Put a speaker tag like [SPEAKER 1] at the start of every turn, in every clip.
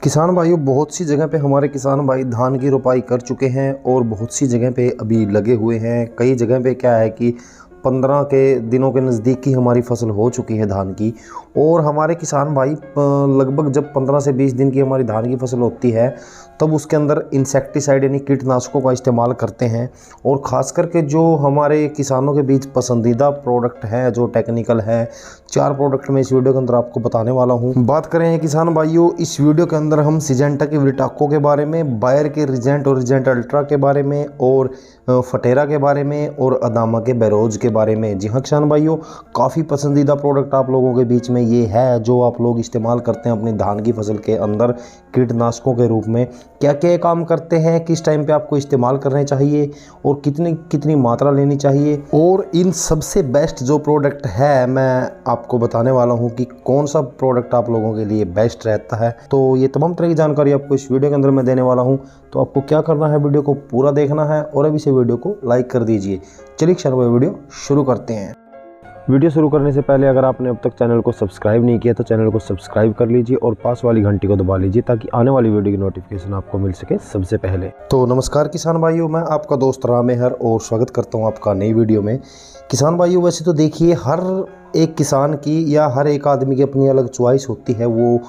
[SPEAKER 1] किसान भाइयों, बहुत सी जगह पे हमारे किसान भाई धान की रोपाई कर चुके हैं और बहुत सी जगह पे अभी लगे हुए हैं। कई जगह पे क्या है कि 15 के दिनों के नज़दीक की हमारी फसल हो चुकी है धान की। और हमारे किसान भाई लगभग जब 15 से 20 दिन की हमारी धान की फसल होती है तब उसके अंदर इंसेक्टिसाइड यानी कीटनाशकों का इस्तेमाल करते हैं। और ख़ास करके जो हमारे किसानों के बीच पसंदीदा प्रोडक्ट है, जो टेक्निकल है, 4 प्रोडक्ट मैं इस वीडियो के अंदर आपको बताने वाला हूँ। बात करें किसान भाइयों, इस वीडियो के अंदर हम सिजेंटा के विल्टाको के बारे में, बायर के रिजेंट और रिजेंट अल्ट्रा के बारे में, और फटेरा के बारे में, और अदामा के बैरोज के बारे में। जी हाँ किसान भाइयों, काफ़ी पसंदीदा प्रोडक्ट आप लोगों के बीच में ये है जो आप लोग इस्तेमाल करते हैं अपनी धान की फसल के अंदर कीटनाशकों के रूप में। क्या क्या काम करते हैं, किस टाइम पे आपको इस्तेमाल करने चाहिए और कितनी कितनी मात्रा लेनी चाहिए, और इन सबसे बेस्ट जो प्रोडक्ट है मैं आपको बताने वाला हूं कि कौन सा प्रोडक्ट आप लोगों के लिए बेस्ट रहता है। तो ये तमाम तरह की जानकारी आपको इस वीडियो के अंदर मैं देने वाला हूं। तो आपको क्या करना है, वीडियो को पूरा देखना है और अभी से वीडियो को लाइक कर दीजिए। चलिए किसान भाई, वीडियो शुरू करते हैं। वीडियो शुरू करने से पहले अगर आपने अब तक चैनल को सब्सक्राइब नहीं किया तो चैनल को सब्सक्राइब कर लीजिए और पास वाली घंटी को दबा लीजिए ताकि आने वाली वीडियो की नोटिफिकेशन आपको मिल सके सबसे पहले। तो नमस्कार किसान भाइयों, मैं आपका दोस्त राम मेहर और स्वागत करता हूं आपका नई वीडियो में। किसान भाइयों, वैसे तो देखिए हर एक किसान की या हर एक आदमी की अपनी अलग चॉइस होती है, वो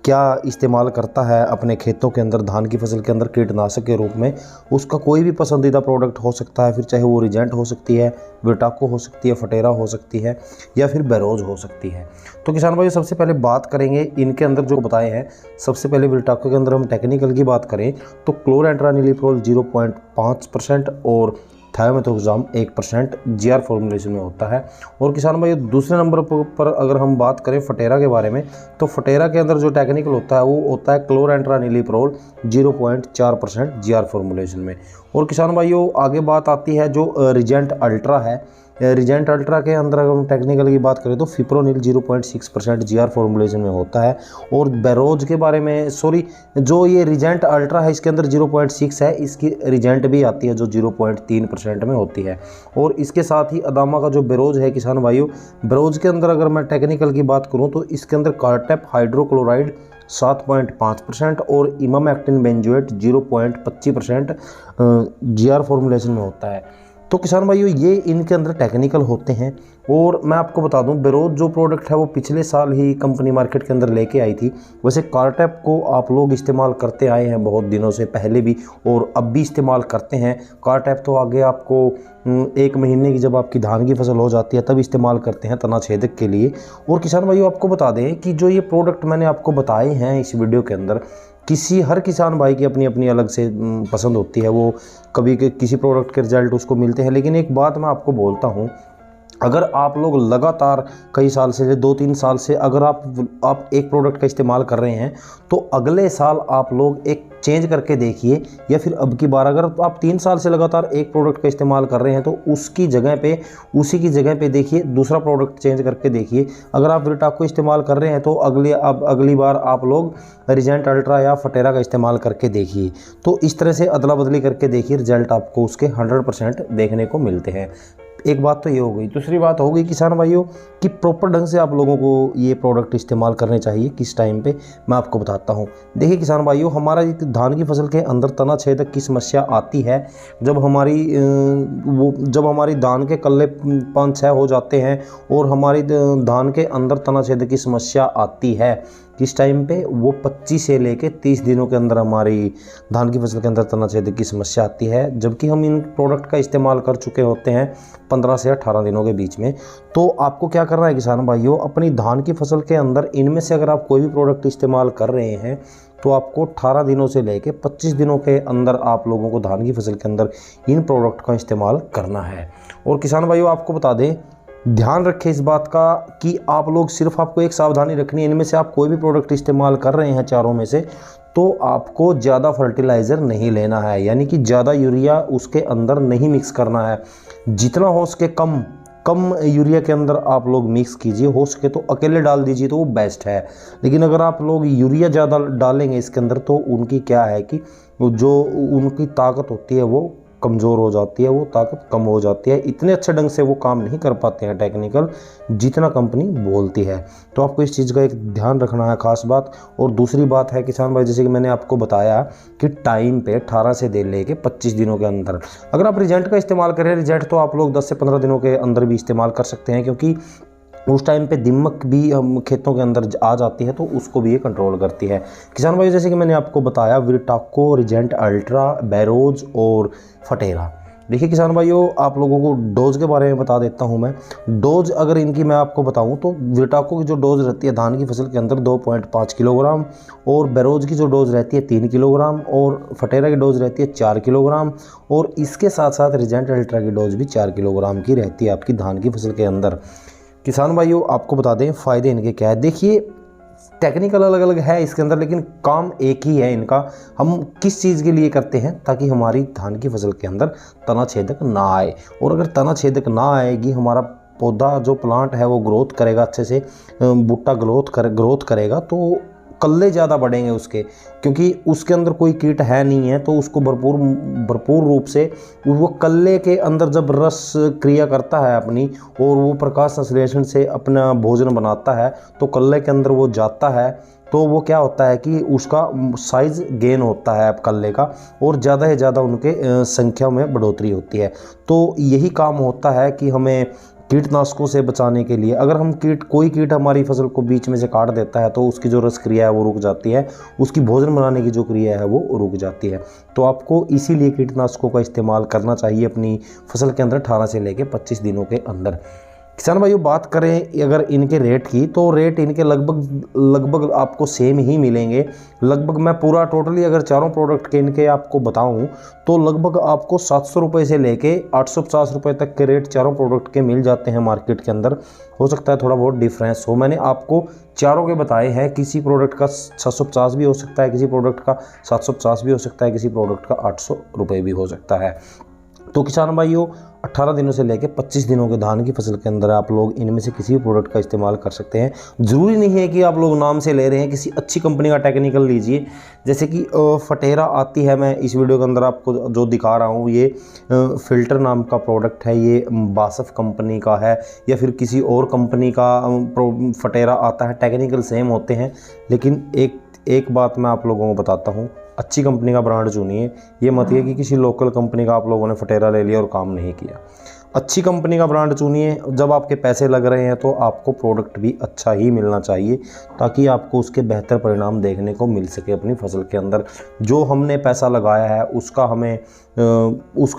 [SPEAKER 1] क्या इस्तेमाल करता है अपने खेतों के अंदर धान की फसल के अंदर कीटनाशक के रूप में। उसका कोई भी पसंदीदा प्रोडक्ट हो सकता है, फिर चाहे वो रिजेंट हो सकती है, विल्टाको हो सकती है, फटेरा हो सकती है, या फिर बैरोज हो सकती है। तो किसान भाई, सबसे पहले बात करेंगे इनके अंदर जो बताए हैं। सबसे पहले विल्टाको के अंदर हम टेक्निकल की बात करें तो क्लोरेंट्रानिलीप्रोल 0.5% और थायोमेथोक्साम 1% जीआर फॉर्मुलेशन में होता है। और किसान भाई, दूसरे नंबर पर अगर हम बात करें फटेरा के बारे में तो फटेरा के अंदर जो टेक्निकल होता है वो होता है क्लोरेंट्रानिलीप्रोल 0.4% जीआर फॉर्मुलेशन में। और किसान भाइयों, आगे बात आती है जो रिजेंट अल्ट्रा है। रिजेंट अल्ट्रा के अंदर अगर हम टेक्निकल की बात करें तो फिप्रोनिल 0.6% जीआर फॉर्मुलेशन में होता है। और बैरोज के बारे में, जो ये रिजेंट अल्ट्रा है इसके अंदर 0.6 है, इसकी रिजेंट भी आती है जो 0.3% में होती है। और इसके साथ ही अदामा का जो बैरोज है किसान भाइयों, बैरोज के अंदर अगर मैं टेक्निकल की बात करूँ तो इसके अंदर कार्टेप हाइड्रोक्लोराइड 7.5% और इमामेक्टिन बेंजोएट 0.25% जीआर फॉर्मुलेशन में होता है। तो किसान भाइयों, ये इनके अंदर टेक्निकल होते हैं। और मैं आपको बता दूं, बैरोज जो प्रोडक्ट है वो पिछले साल ही कंपनी मार्केट के अंदर लेके आई थी। वैसे कार्टेप को आप लोग इस्तेमाल करते आए हैं बहुत दिनों से, पहले भी और अब भी इस्तेमाल करते हैं। कार्टेप तो आगे आपको 1 महीने की जब आपकी धान की फसल हो जाती है तब इस्तेमाल करते हैं तना छेदक के लिए। और किसान भाइयों, आपको बता दें कि जो ये प्रोडक्ट मैंने आपको बताए हैं इस वीडियो के अंदर, हर किसान भाई की अपनी अपनी अलग से पसंद होती है। वो कभी किसी प्रोडक्ट के रिजल्ट उसको मिलते हैं। लेकिन एक बात मैं आपको बोलता हूँ, अगर आप लोग लगातार कई साल से, 2-3 साल से अगर आप एक प्रोडक्ट का इस्तेमाल कर रहे हैं तो अगले साल आप लोग एक चेंज करके देखिए। या फिर अब की बार अगर आप 3 साल से लगातार एक प्रोडक्ट का इस्तेमाल कर रहे हैं तो उसी की जगह पे देखिए दूसरा प्रोडक्ट चेंज करके देखिए। अगर आप विल्टाको इस्तेमाल कर रहे हैं तो अगली बार आप लोग रिजेंट अल्ट्रा या फटेरा का इस्तेमाल करके देखिए। तो इस तरह से अदला बदली करके देखिए, रिजल्ट आपको उसके 100% देखने को मिलते हैं। एक बात तो ये हो गई। दूसरी बात हो गई किसान भाइयों कि प्रॉपर ढंग से आप लोगों को ये प्रोडक्ट इस्तेमाल करने चाहिए किस टाइम पे, मैं आपको बताता हूँ। देखिए किसान भाइयों, हमारा धान की फसल के अंदर तना छेदक की समस्या आती है जब हमारी धान के कल्ले 5-6 हो जाते हैं और हमारी धान के अंदर तना छेदक की समस्या आती है। किस टाइम पे? वो 25 से लेके 30 दिनों के अंदर हमारी धान की फसल के अंदर तना छेदक की समस्या आती है, जबकि हम इन प्रोडक्ट का इस्तेमाल कर चुके होते हैं 15 से 18 दिनों के बीच में। तो आपको क्या करना है किसान भाइयों, अपनी धान की फसल के अंदर इनमें से अगर आप कोई भी प्रोडक्ट इस्तेमाल कर रहे हैं तो आपको 18 दिनों से लेके 25 दिनों के अंदर आप लोगों को धान की फसल के अंदर इन प्रोडक्ट का इस्तेमाल करना है। और किसान भाइयों, आपको बता दें, ध्यान रखें इस बात का कि आप लोग सिर्फ, आपको एक सावधानी रखनी है, इनमें से आप कोई भी प्रोडक्ट इस्तेमाल कर रहे हैं चारों में से तो आपको ज़्यादा फर्टिलाइज़र नहीं लेना है, यानी कि ज़्यादा यूरिया उसके अंदर नहीं मिक्स करना है। जितना हो सके कम यूरिया के अंदर आप लोग मिक्स कीजिए। हो सके तो अकेले डाल दीजिए तो वो बेस्ट है। लेकिन अगर आप लोग यूरिया ज़्यादा डालेंगे इसके अंदर तो उनकी क्या है कि जो उनकी ताकत होती है वो कमज़ोर हो जाती है, वो ताकत कम हो जाती है। इतने अच्छे ढंग से वो काम नहीं कर पाते हैं टेक्निकल, जितना कंपनी बोलती है। तो आपको इस चीज़ का एक ध्यान रखना है, खास बात। और दूसरी बात है किसान भाई, जैसे कि मैंने आपको बताया कि टाइम पे 18 से लेके 25 दिनों के अंदर अगर आप रिजेंट का इस्तेमाल करें, रिजेंट तो आप लोग 10 से 15 दिनों के अंदर भी इस्तेमाल कर सकते हैं, क्योंकि उस टाइम पे दीमक भी हम खेतों के अंदर आ जाती है, तो उसको भी ये कंट्रोल करती है। किसान भाई जैसे कि मैंने आपको बताया, विटाको, रिजेंट अल्ट्रा, बैरोज और फटेरा। देखिए किसान भाइयों, आप लोगों को डोज के बारे में बता देता हूं मैं। डोज अगर इनकी मैं आपको बताऊं तो विटाको की जो डोज रहती है धान की फसल के अंदर 2.5 किलोग्राम, और बैरोज की जो डोज रहती है 3 किलोग्राम, और फटेरा की डोज रहती है 4 किलोग्राम, और इसके साथ साथ रिजेंट अल्ट्रा की डोज भी 4 किलोग्राम की रहती है आपकी धान की फसल के अंदर। किसान भाइयों आपको बता दें फ़ायदे इनके क्या है। देखिए टेक्निकल अलग अलग है इसके अंदर, लेकिन काम एक ही है इनका। हम किस चीज़ के लिए करते हैं, ताकि हमारी धान की फसल के अंदर तना छेदक ना आए। और अगर तना छेदक ना आएगी, हमारा पौधा जो प्लांट है वो ग्रोथ करेगा अच्छे से, बूटा ग्रोथ करेगा, तो कल्ले ज़्यादा बढ़ेंगे उसके, क्योंकि उसके अंदर कोई कीट है नहीं है। तो उसको भरपूर रूप से वो कल्ले के अंदर जब रस क्रिया करता है अपनी, और वो प्रकाश संश्लेषण से अपना भोजन बनाता है, तो कल्ले के अंदर वो जाता है, तो वो क्या होता है कि उसका साइज़ गेन होता है कल्ले का, और ज़्यादा से ज़्यादा उनके संख्या में बढ़ोतरी होती है। तो यही काम होता है कि हमें कीटनाशकों से बचाने के लिए, अगर हम कोई कीट हमारी फसल को बीच में से काट देता है, तो उसकी जो रस क्रिया है वो रुक जाती है, उसकी भोजन बनाने की जो क्रिया है वो रुक जाती है। तो आपको इसीलिए कीटनाशकों का इस्तेमाल करना चाहिए अपनी फसल के अंदर 18 से लेकर 25 दिनों के अंदर। किसान भाइयों बात करें अगर इनके रेट की, तो रेट इनके लगभग आपको सेम ही मिलेंगे। लगभग मैं पूरा टोटली अगर चारों प्रोडक्ट के इनके आपको बताऊं, तो लगभग आपको 700 रुपये से लेके 850 रुपये तक के रेट चारों प्रोडक्ट के मिल जाते हैं मार्केट के अंदर। हो सकता है थोड़ा बहुत डिफरेंस हो, मैंने आपको चारों के बताए हैं। किसी प्रोडक्ट का 750 भी हो सकता है, किसी प्रोडक्ट का 750 भी हो सकता है, किसी प्रोडक्ट का 800 रुपये भी हो सकता है। तो किसान भाइयों 18 दिनों से लेकर 25 दिनों के धान की फसल के अंदर आप लोग इनमें से किसी भी प्रोडक्ट का इस्तेमाल कर सकते हैं। ज़रूरी नहीं है कि आप लोग नाम से ले रहे हैं, किसी अच्छी कंपनी का टेक्निकल लीजिए। जैसे कि फटेरा आती है, मैं इस वीडियो के अंदर आपको जो दिखा रहा हूँ, ये फ़िल्टर नाम का प्रोडक्ट है, ये बासफ कंपनी का है, या फिर किसी और कंपनी का फटेरा आता है। टेक्निकल सेम होते हैं, लेकिन एक बात मैं आप लोगों को बताता हूँ, अच्छी कंपनी का ब्रांड चुनिए। ये मत है कि किसी लोकल कंपनी का आप लोगों ने फटेरा ले लिया और काम नहीं किया। अच्छी कंपनी का ब्रांड चुनिए। जब आपके पैसे लग रहे हैं तो आपको प्रोडक्ट भी अच्छा ही मिलना चाहिए, ताकि आपको उसके बेहतर परिणाम देखने को मिल सके अपनी फसल के अंदर। जो हमने पैसा लगाया है उसका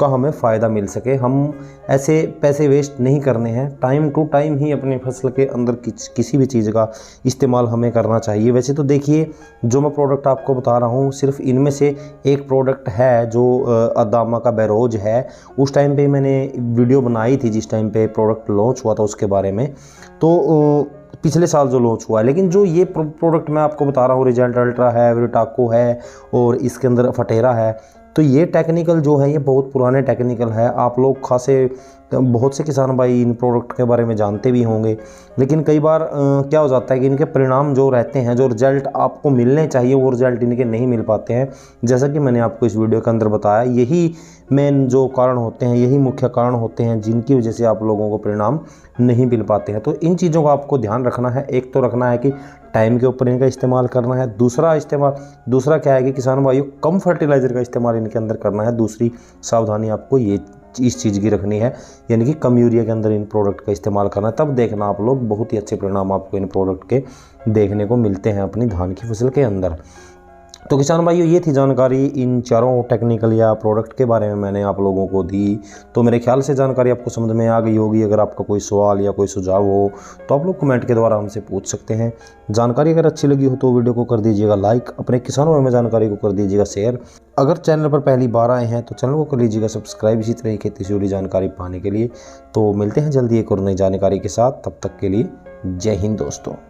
[SPEAKER 1] हमें फ़ायदा मिल सके। हम ऐसे पैसे वेस्ट नहीं करने हैं, टाइम टू टाइम ही अपनी फसल के अंदर किसी भी चीज़ का इस्तेमाल हमें करना चाहिए। वैसे तो देखिए, जो मैं प्रोडक्ट आपको बता रहा हूँ, सिर्फ इनमें से एक प्रोडक्ट है जो अदामा का बैरोज है। उस टाइम पे मैंने वीडियो बनाई थी जिस टाइम पे प्रोडक्ट लॉन्च हुआ था उसके बारे में, तो पिछले साल जो लॉन्च हुआ है। लेकिन जो ये प्रोडक्ट मैं आपको बता रहा हूँ, रिजेंट अल्ट्रा है, विटाको है, और इसके अंदर फटेरा है, तो ये टेक्निकल जो है ये बहुत पुराने टेक्निकल है। आप लोग बहुत से किसान भाई इन प्रोडक्ट के बारे में जानते भी होंगे, लेकिन कई बार क्या हो जाता है कि इनके परिणाम जो रहते हैं, जो रिजल्ट आपको मिलने चाहिए, वो रिजल्ट इनके नहीं मिल पाते हैं। जैसा कि मैंने आपको इस वीडियो के अंदर बताया, यही मेन जो कारण होते हैं, यही मुख्य कारण होते हैं जिनकी वजह से आप लोगों को परिणाम नहीं मिल पाते हैं। तो इन चीज़ों का आपको ध्यान रखना है। एक तो रखना है कि टाइम के ऊपर इनका इस्तेमाल करना है। दूसरा क्या है कि किसान भाइयों कम फर्टिलाइज़र का इस्तेमाल इनके अंदर करना है। दूसरी सावधानी आपको इस चीज़ की रखनी है, यानी कि कम यूरिया के अंदर इन प्रोडक्ट का इस्तेमाल करना है। तब देखना आप लोग बहुत ही अच्छे परिणाम आपको इन प्रोडक्ट के देखने को मिलते हैं अपनी धान की फसल के अंदर। तो किसान भाइयों ये थी जानकारी इन चारों टेक्निकल या प्रोडक्ट के बारे में मैंने आप लोगों को दी। तो मेरे ख्याल से जानकारी आपको समझ में आ गई होगी। अगर आपका कोई सवाल या कोई सुझाव हो तो आप लोग कमेंट के द्वारा हमसे पूछ सकते हैं। जानकारी अगर अच्छी लगी हो तो वीडियो को कर दीजिएगा लाइक, अपने किसानों में जानकारी को कर दीजिएगा शेयर। अगर चैनल पर पहली बार आए हैं तो चैनल को कर लीजिएगा सब्सक्राइब, इसी तरह की खेती से जुड़ी जानकारी पाने के लिए। तो मिलते हैं जल्दी एक और नई जानकारी के साथ, तब तक के लिए जय हिंद दोस्तों।